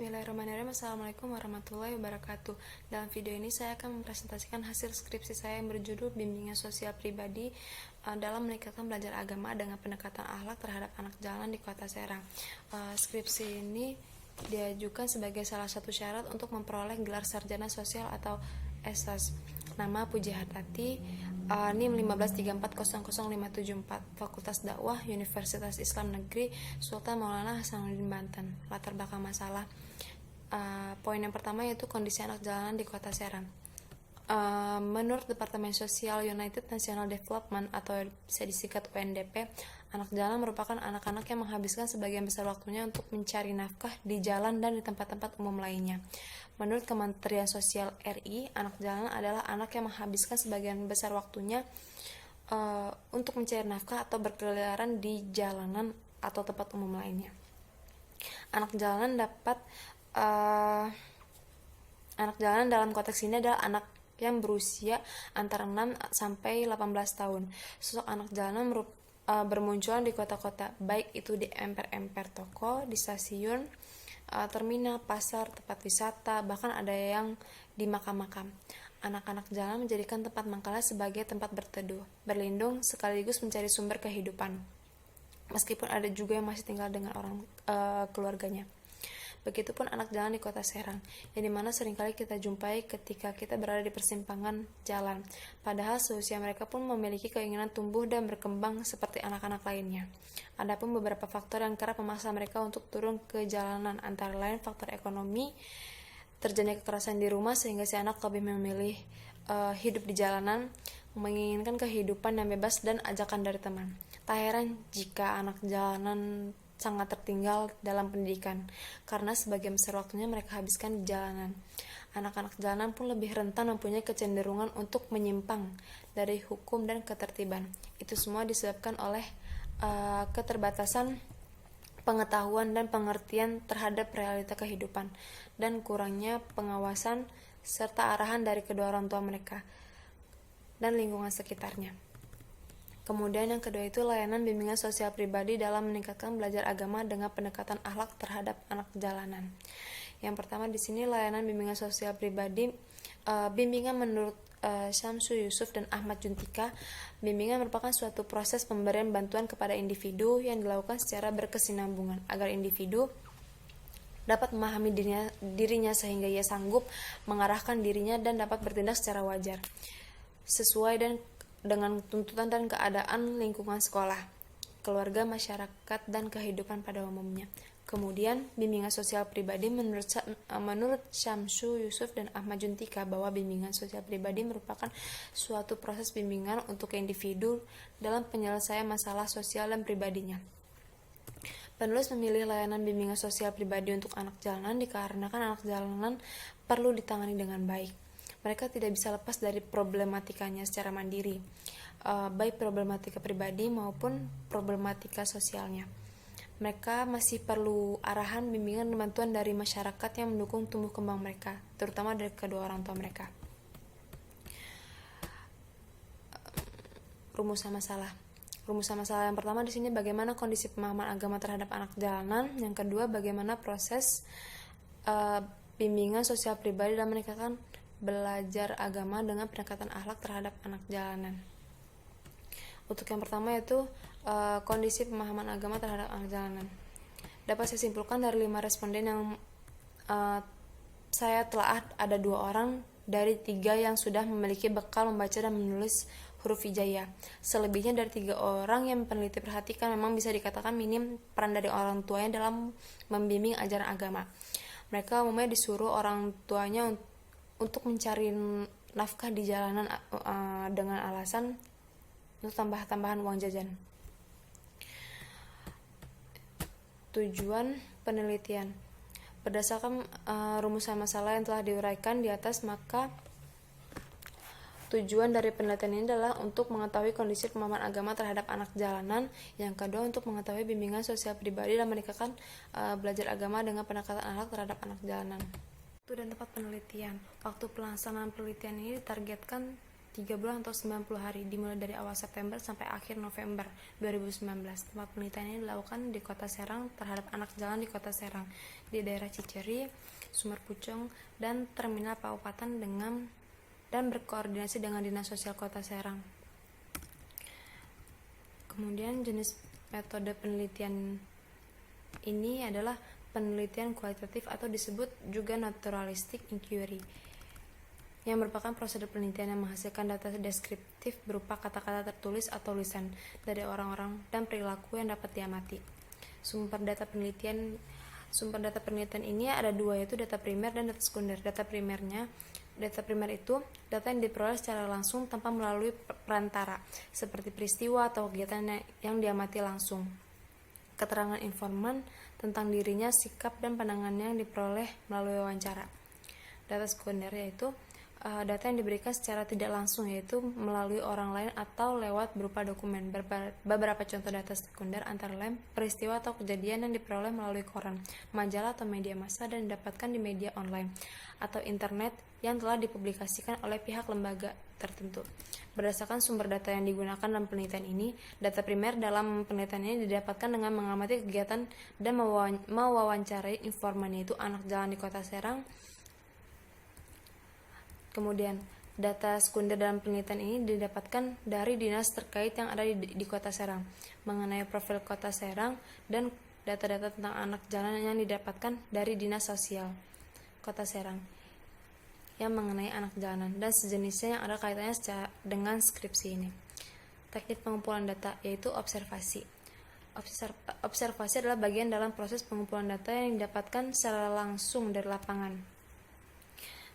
Bismillahirrahmanirrahim. Assalamualaikum warahmatullahi wabarakatuh. Dalam video ini saya akan mempresentasikan hasil skripsi saya yang berjudul Bimbingan Sosial Pribadi dalam meningkatkan belajar agama dengan pendekatan akhlak terhadap anak jalanan di Kota Serang. Skripsi ini diajukan sebagai salah satu syarat untuk memperoleh gelar sarjana sosial atau esas. Nama Puji Hartati, NIM 1534000574, Fakultas Dakwah, Universitas Islam Negeri Sultan Maulana Hasanuddin Banten. Latar belakang masalah. Poin yang pertama yaitu kondisi anak jalanan di Kota Serang. Menurut Departemen Sosial United National Development atau bisa disingkat UNDP, anak jalanan merupakan anak-anak yang menghabiskan sebagian besar waktunya untuk mencari nafkah di jalan dan di tempat-tempat umum lainnya. Menurut Kementerian Sosial RI, anak jalanan adalah anak yang menghabiskan sebagian besar waktunya untuk mencari nafkah atau berkeliaran di jalanan atau tempat umum lainnya. Anak jalanan dalam konteks ini adalah anak yang berusia antara 6 sampai 18 tahun. Sosok anak jalanan bermunculan di kota-kota, baik itu di emper-emper toko, di stasiun, terminal, pasar, tempat wisata, bahkan ada yang di makam-makam. Anak-anak jalanan menjadikan tempat mangkalnya sebagai tempat berteduh, berlindung, sekaligus mencari sumber kehidupan. Meskipun ada juga yang masih tinggal dengan orang keluarganya. Begitupun anak jalan di Kota Serang, yang dimana seringkali kita jumpai ketika kita berada di persimpangan jalan. Padahal seusia mereka pun memiliki keinginan tumbuh dan berkembang seperti anak-anak lainnya. Adapun beberapa faktor yang kerap memaksa mereka untuk turun ke jalanan, antara lain faktor ekonomi, terjadinya kekerasan di rumah sehingga si anak lebih memilih hidup di jalanan, menginginkan kehidupan yang bebas dan ajakan dari teman. Tak heran jika anak jalanan sangat tertinggal dalam pendidikan, karena sebagian besar waktunya mereka habiskan di jalanan. Anak-anak jalanan pun lebih rentan mempunyai kecenderungan untuk menyimpang dari hukum dan ketertiban. Itu semua disebabkan oleh keterbatasan pengetahuan dan pengertian terhadap realita kehidupan, dan kurangnya pengawasan serta arahan dari kedua orang tua mereka dan lingkungan sekitarnya. Kemudian yang kedua itu layanan bimbingan sosial pribadi dalam meningkatkan belajar agama dengan pendekatan akhlak terhadap anak jalanan. Yang pertama di sini layanan bimbingan sosial pribadi, bimbingan menurut Syamsu Yusuf dan Ahmad Juntika. Bimbingan merupakan suatu proses pemberian bantuan kepada individu yang dilakukan secara berkesinambungan agar individu dapat memahami dirinya sehingga ia sanggup mengarahkan dirinya dan dapat bertindak secara wajar sesuai dengan tuntutan dan keadaan lingkungan sekolah, keluarga, masyarakat, dan kehidupan pada umumnya. Kemudian, bimbingan sosial pribadi menurut Syamsu Yusuf dan Ahmad Juntika bahwa bimbingan sosial pribadi merupakan suatu proses bimbingan untuk individu dalam penyelesaian masalah sosial dan pribadinya. Penulis memilih layanan bimbingan sosial pribadi untuk anak jalanan dikarenakan anak jalanan perlu ditangani dengan baik. Mereka tidak bisa lepas dari problematikanya secara mandiri, baik problematika pribadi maupun problematika sosialnya. Mereka masih perlu arahan, bimbingan, dan bantuan dari masyarakat yang mendukung tumbuh kembang mereka, terutama dari kedua orang tua mereka. Rumusan masalah yang pertama di sini bagaimana kondisi pemahaman agama terhadap anak jalanan. Yang kedua, bagaimana proses bimbingan sosial pribadi dalam meningkatkan belajar agama dengan pendekatan akhlak terhadap anak jalanan. Untuk yang pertama yaitu kondisi pemahaman agama terhadap anak jalanan. Dapat saya simpulkan dari 5 responden yang saya telah ada 2 orang dari 3 yang sudah memiliki bekal membaca dan menulis huruf hijaiyah. Selebihnya dari 3 orang yang peneliti perhatikan memang bisa dikatakan minim peran dari orang tuanya dalam membimbing ajaran agama. Mereka umumnya disuruh orang tuanya untuk mencari nafkah di jalanan dengan alasan untuk tambahan uang jajan. Tujuan penelitian berdasarkan rumusan masalah yang telah diuraikan di atas, maka tujuan dari penelitian ini adalah untuk mengetahui kondisi pemahaman agama terhadap anak jalanan. Yang kedua, untuk mengetahui bimbingan sosial pribadi dan meningkatkan belajar agama dengan pendekatan akhlak terhadap anak jalanan. Dan tempat penelitian. Waktu pelaksanaan penelitian ini ditargetkan 3 bulan atau 90 hari dimulai dari awal September sampai akhir November 2019. Tempat penelitian ini dilakukan di Kota Serang terhadap anak jalan di Kota Serang, di daerah Ciceri, Sumber Pucung, dan Terminal Paupaten dan berkoordinasi dengan Dinas Sosial Kota Serang. Kemudian jenis metode penelitian ini adalah penelitian kualitatif atau disebut juga naturalistic inquiry, yang merupakan prosedur penelitian yang menghasilkan data deskriptif berupa kata-kata tertulis atau lisan dari orang-orang dan perilaku yang dapat diamati. Sumber data penelitian ini ada dua, yaitu data primer dan data sekunder. Data primer itu data yang diperoleh secara langsung tanpa melalui perantara, seperti peristiwa atau kegiatan yang diamati langsung. Keterangan informan tentang dirinya, sikap, dan pandangannya yang diperoleh melalui wawancara. Data sekunder yaitu data yang diberikan secara tidak langsung, yaitu melalui orang lain atau lewat berupa dokumen. Beberapa contoh data sekunder antara lain peristiwa atau kejadian yang diperoleh melalui koran, majalah atau media massa dan didapatkan di media online atau internet yang telah dipublikasikan oleh pihak lembaga tertentu. Berdasarkan sumber data yang digunakan dalam penelitian ini, data primer dalam penelitian ini didapatkan dengan mengamati kegiatan dan mewawancarai informan, yaitu anak jalan di Kota Serang. Kemudian, data sekunder dalam penelitian ini didapatkan dari dinas terkait yang ada di Kota Serang, mengenai profil Kota Serang, dan data-data tentang anak jalan yang didapatkan dari Dinas Sosial Kota Serang yang mengenai anak jalanan dan sejenisnya yang ada kaitannya dengan skripsi ini. Teknik pengumpulan data yaitu observasi. Observasi adalah bagian dalam proses pengumpulan data yang didapatkan secara langsung dari lapangan.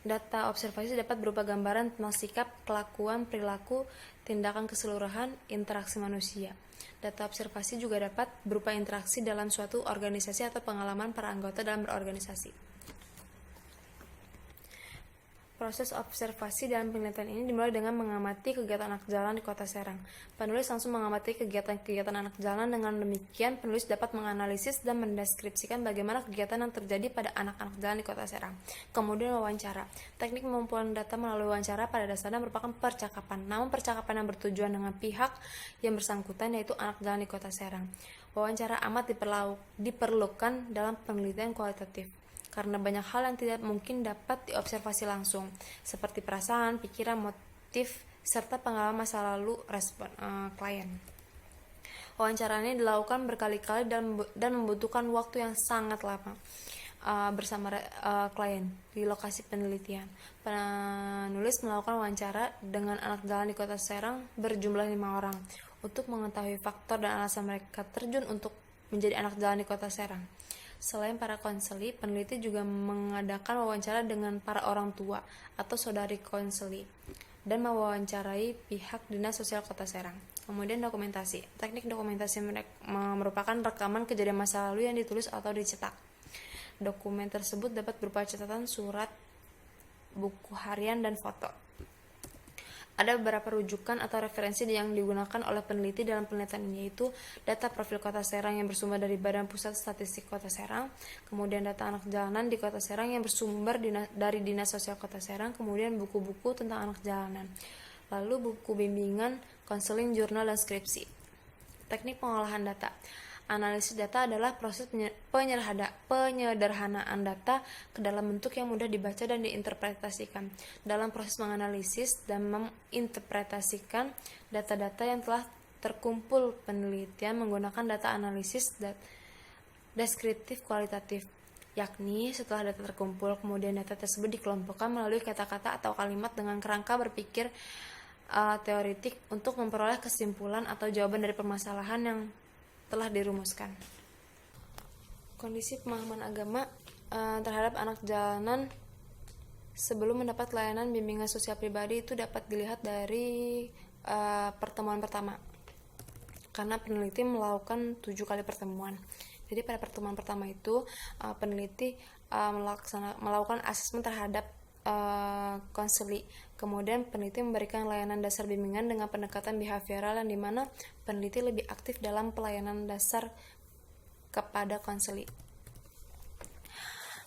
Data observasi dapat berupa gambaran tentang sikap, kelakuan, perilaku, tindakan keseluruhan, interaksi manusia. Data observasi juga dapat berupa interaksi dalam suatu organisasi atau pengalaman para anggota dalam berorganisasi. Proses observasi dalam penelitian ini dimulai dengan mengamati kegiatan anak jalan di Kota Serang. Penulis langsung mengamati kegiatan-kegiatan anak jalan. Dengan demikian, penulis dapat menganalisis dan mendeskripsikan bagaimana kegiatan yang terjadi pada anak-anak jalan di Kota Serang. Kemudian wawancara. Teknik pengumpulan data melalui wawancara pada dasarnya merupakan percakapan. Namun percakapan yang bertujuan dengan pihak yang bersangkutan, yaitu anak jalan di Kota Serang. Wawancara amat diperlukan dalam penelitian kualitatif, karena banyak hal yang tidak mungkin dapat diobservasi langsung, seperti perasaan, pikiran, motif, serta pengalaman masa lalu respon klien. Wawancara ini dilakukan berkali-kali dan membutuhkan waktu yang sangat lama bersama klien di lokasi penelitian. Penulis melakukan wawancara dengan anak jalan di Kota Serang berjumlah 5 orang untuk mengetahui faktor dan alasan mereka terjun untuk menjadi anak jalan di Kota Serang. Selain para konseli, peneliti juga mengadakan wawancara dengan para orang tua atau saudari konseli dan mewawancarai pihak Dinas Sosial Kota Serang. Kemudian dokumentasi. Teknik dokumentasi merupakan rekaman kejadian masa lalu yang ditulis atau dicetak. Dokumen tersebut dapat berupa catatan, surat, buku harian, dan foto. Ada beberapa rujukan atau referensi yang digunakan oleh peneliti dalam penelitian ini, yaitu data profil Kota Serang yang bersumber dari Badan Pusat Statistik Kota Serang, kemudian data anak jalanan di Kota Serang yang bersumber dari Dinas Sosial Kota Serang, kemudian buku-buku tentang anak jalanan, lalu buku bimbingan, konseling, jurnal, dan skripsi. Teknik pengolahan data. Analisis data adalah proses penyederhanaan data ke dalam bentuk yang mudah dibaca dan diinterpretasikan. Dalam proses menganalisis dan menginterpretasikan data-data yang telah terkumpul, penelitian menggunakan data analisis deskriptif kualitatif, yakni setelah data terkumpul, kemudian data tersebut dikelompokkan melalui kata-kata atau kalimat dengan kerangka berpikir teoritik untuk memperoleh kesimpulan atau jawaban dari permasalahan yang telah dirumuskan. Kondisi pemahaman agama terhadap anak jalanan sebelum mendapat layanan bimbingan sosial pribadi itu dapat dilihat dari pertemuan pertama, karena peneliti melakukan 7 kali pertemuan. Jadi pada pertemuan pertama itu peneliti melakukan asesmen terhadap konseli. Kemudian peneliti memberikan layanan dasar bimbingan dengan pendekatan behavioral, yang dimana peneliti lebih aktif dalam pelayanan dasar kepada konseli.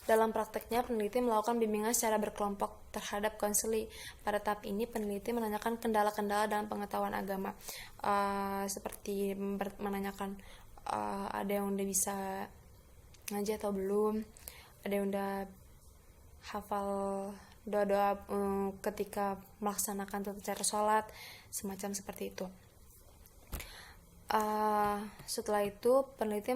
Dalam prakteknya, peneliti melakukan bimbingan secara berkelompok terhadap konseli. Pada tahap ini, peneliti menanyakan kendala-kendala dalam pengetahuan agama, seperti menanyakan ada yang udah bisa ngaji atau belum, ada yang udah hafal doa-doa ketika melaksanakan tata cara sholat, semacam seperti itu. Setelah itu, peneliti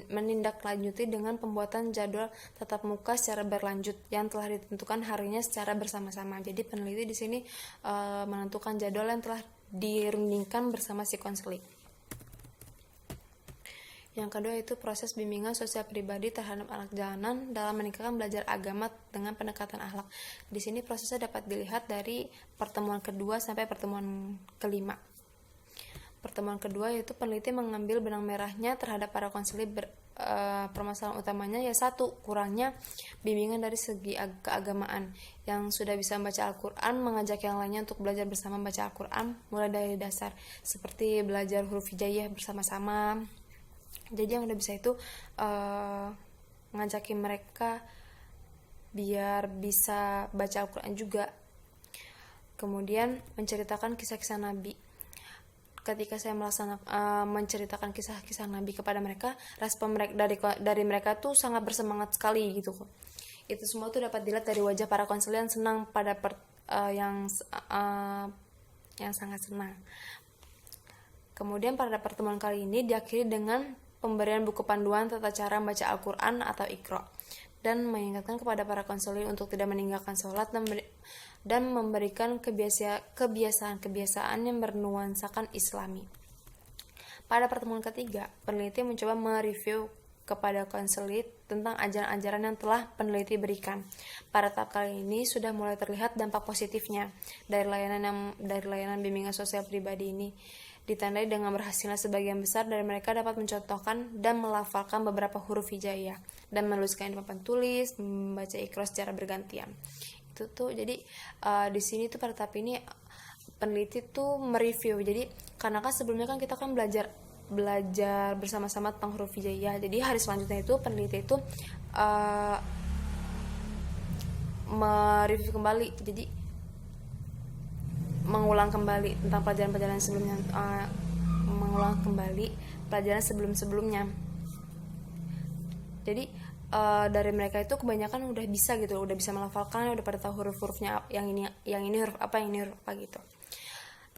menindaklanjuti dengan pembuatan jadwal tatap muka secara berlanjut yang telah ditentukan harinya secara bersama-sama. Jadi peneliti di sini menentukan jadwal yang telah dirundingkan bersama si konseli. Yang kedua itu proses bimbingan sosial pribadi terhadap anak jalanan dalam meningkatkan belajar agama dengan pendekatan akhlak. Di sini prosesnya dapat dilihat dari pertemuan kedua sampai pertemuan kelima. Pertemuan kedua yaitu peneliti mengambil benang merahnya terhadap para konseli. Permasalahan utamanya ya satu, kurangnya bimbingan dari segi keagamaan. Yang sudah bisa membaca Al-Quran mengajak yang lainnya untuk belajar bersama membaca Al-Quran mulai dari dasar, seperti belajar huruf hijaiyah bersama-sama. Jadi yang udah bisa itu ngajakin mereka biar bisa baca Al-Quran juga. Kemudian menceritakan kisah-kisah Nabi. Ketika saya menceritakan kisah-kisah Nabi kepada mereka, respon mereka dari mereka tuh sangat bersemangat sekali gitu. Itu semua tuh dapat dilihat dari wajah para konselor yang senang pada yang sangat senang. Kemudian pada pertemuan kali ini diakhiri dengan pemberian buku panduan tata cara membaca Al-Quran atau Iqra, dan mengingatkan kepada para konselor untuk tidak meninggalkan sholat dan memberikan kebiasaan-kebiasaan yang bernuansakan Islami. Pada pertemuan ketiga, peneliti mencoba mereview kepada konselor tentang ajaran-ajaran yang telah peneliti berikan. Pada tahap kali ini sudah mulai terlihat dampak positifnya dari layanan bimbingan sosial pribadi ini. Ditandai dengan berhasilnya sebagian besar dari mereka dapat mencontohkan dan melafalkan beberapa huruf hijaiyah dan menuliskan di papan tulis, membaca Iqra secara bergantian. Itu tuh jadi di sini tuh pada tahap ini peneliti tuh mereview. Jadi karena kan sebelumnya kan kita kan belajar bersama-sama tentang huruf hijaiyah. Jadi hari selanjutnya itu peneliti itu mereview kembali. Jadi mengulang kembali tentang pelajaran-pelajaran sebelumnya, mengulang kembali pelajaran sebelum-sebelumnya. Jadi dari mereka itu kebanyakan udah bisa gitu, udah bisa melafalkan, udah pada tahu huruf-hurufnya, yang ini huruf apa, yang ini huruf apa gitu.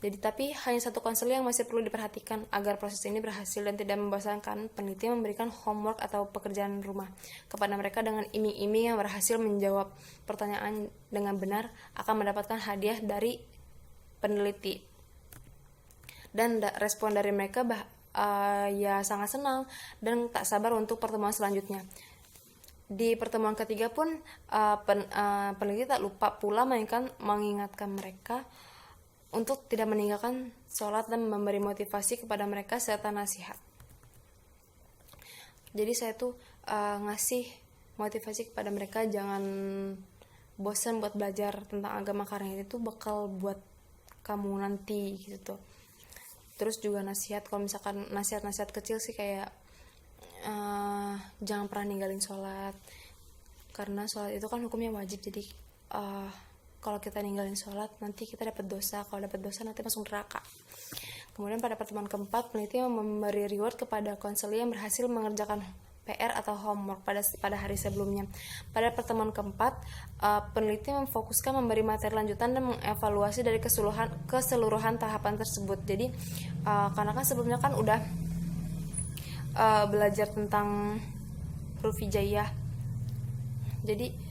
Jadi tapi hanya satu konselor yang masih perlu diperhatikan agar proses ini berhasil dan tidak membosankan. Peneliti memberikan homework atau pekerjaan rumah kepada mereka dengan iming-iming yang berhasil menjawab pertanyaan dengan benar akan mendapatkan hadiah dari peneliti. Dan respon dari mereka ya sangat senang dan tak sabar untuk pertemuan selanjutnya. Di pertemuan ketiga pun peneliti tak lupa pula mengingatkan mereka untuk tidak meninggalkan sholat dan memberi motivasi kepada mereka serta nasihat. Jadi saya tuh ngasih motivasi kepada mereka, jangan bosan buat belajar tentang agama karena itu bakal buat kamu nanti gitu. Terus juga nasihat, kalau misalkan nasihat-nasihat kecil sih kayak jangan pernah ninggalin sholat, karena sholat itu kan hukumnya wajib. Jadi kalau kita ninggalin sholat nanti kita dapat dosa, kalau dapat dosa nanti masuk neraka. Kemudian pada pertemuan keempat, peneliti memberi reward kepada konselor yang berhasil mengerjakan PR atau homework pada hari sebelumnya. Pada pertemuan keempat, peneliti memfokuskan memberi materi lanjutan dan mengevaluasi dari keseluruhan tahapan tersebut. Jadi karena kan sebelumnya kan udah belajar tentang huruf hijaiyah. Jadi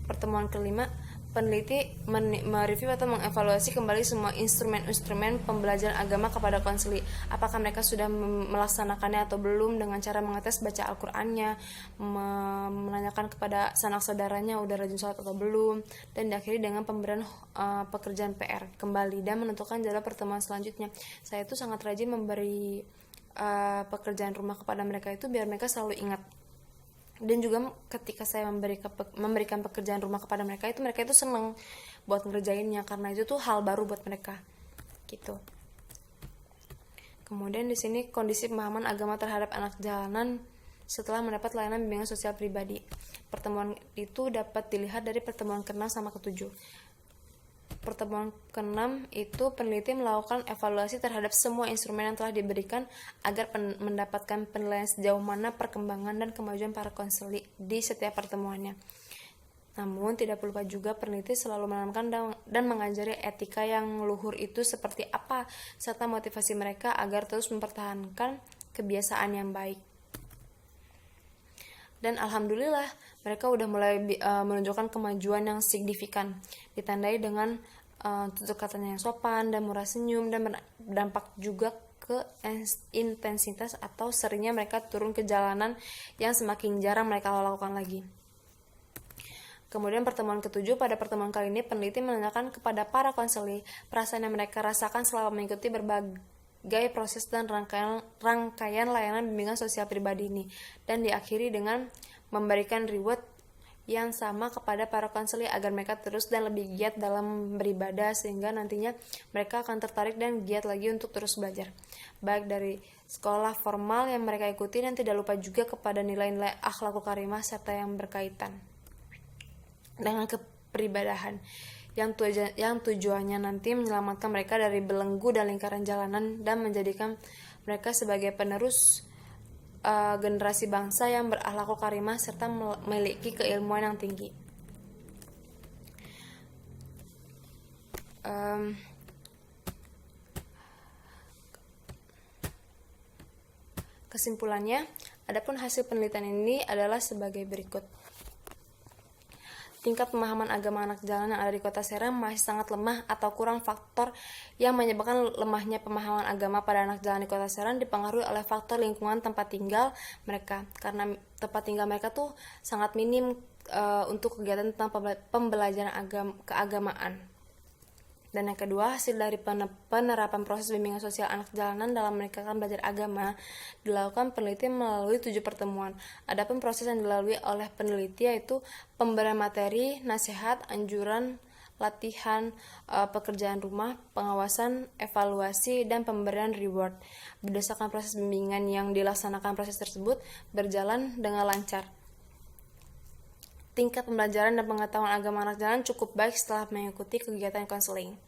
pertemuan kelima, peneliti mereview atau mengevaluasi kembali semua instrumen-instrumen pembelajaran agama kepada konselor. Apakah mereka sudah melaksanakannya atau belum, dengan cara mengetes baca Al-Qur'annya, menanyakan kepada sanak saudaranya udah rajin sholat atau belum, dan diakhiri dengan pemberian pekerjaan PR kembali dan menentukan jadwal pertemuan selanjutnya. Saya itu sangat rajin memberi pekerjaan rumah kepada mereka itu biar mereka selalu ingat. Dan juga ketika saya memberikan pekerjaan rumah kepada mereka itu senang buat ngerjainnya karena itu tuh hal baru buat mereka gitu. Kemudian di sini kondisi pemahaman agama terhadap anak jalanan setelah mendapat layanan bimbingan sosial pribadi. Pertemuan itu dapat dilihat dari pertemuan ke-6 sama ke-7. Pertemuan ke-6 itu peneliti melakukan evaluasi terhadap semua instrumen yang telah diberikan agar mendapatkan penilaian sejauh mana perkembangan dan kemajuan para konseli di setiap pertemuannya. Namun tidak perlu lupa juga peneliti selalu menanamkan dan mengajari etika yang luhur itu seperti apa, serta motivasi mereka agar terus mempertahankan kebiasaan yang baik. Dan alhamdulillah mereka udah mulai menunjukkan kemajuan yang signifikan, ditandai dengan tutur katanya yang sopan dan murah senyum, dan berdampak juga ke intensitas atau seringnya mereka turun ke jalanan yang semakin jarang mereka lakukan lagi. Kemudian pertemuan ke-7, pada pertemuan kali ini peneliti menanyakan kepada para konseli perasaan yang mereka rasakan selama mengikuti berbagai proses dan rangkaian layanan bimbingan sosial pribadi ini, dan diakhiri dengan memberikan reward yang sama kepada para konseli agar mereka terus dan lebih giat dalam beribadah, sehingga nantinya mereka akan tertarik dan giat lagi untuk terus belajar, baik dari sekolah formal yang mereka ikuti, dan tidak lupa juga kepada nilai-nilai akhlakul karimah serta yang berkaitan dengan kepribadahan yang tujuannya nanti menyelamatkan mereka dari belenggu dan lingkaran jalanan dan menjadikan mereka sebagai penerus generasi bangsa yang berakhlakul karimah serta memiliki keilmuan yang tinggi. Kesimpulannya, adapun hasil penelitian ini adalah sebagai berikut. Tingkat pemahaman agama anak jalanan yang ada di Kota Serang masih sangat lemah atau kurang. Faktor yang menyebabkan lemahnya pemahaman agama pada anak jalanan di Kota Serang dipengaruhi oleh faktor lingkungan tempat tinggal mereka, karena tempat tinggal mereka tuh sangat minim untuk kegiatan tentang pembelajaran keagamaan. Dan yang kedua, hasil dari penerapan proses bimbingan sosial anak jalanan dalam meningkatkan belajar agama dilakukan peneliti melalui 7 pertemuan. Adapun proses yang dilalui oleh peneliti yaitu pemberian materi, nasihat, anjuran, latihan, pekerjaan rumah, pengawasan, evaluasi, dan pemberian reward. Berdasarkan proses bimbingan yang dilaksanakan, proses tersebut berjalan dengan lancar. Tingkat pembelajaran dan pengetahuan agama anak jalanan cukup baik setelah mengikuti kegiatan konseling.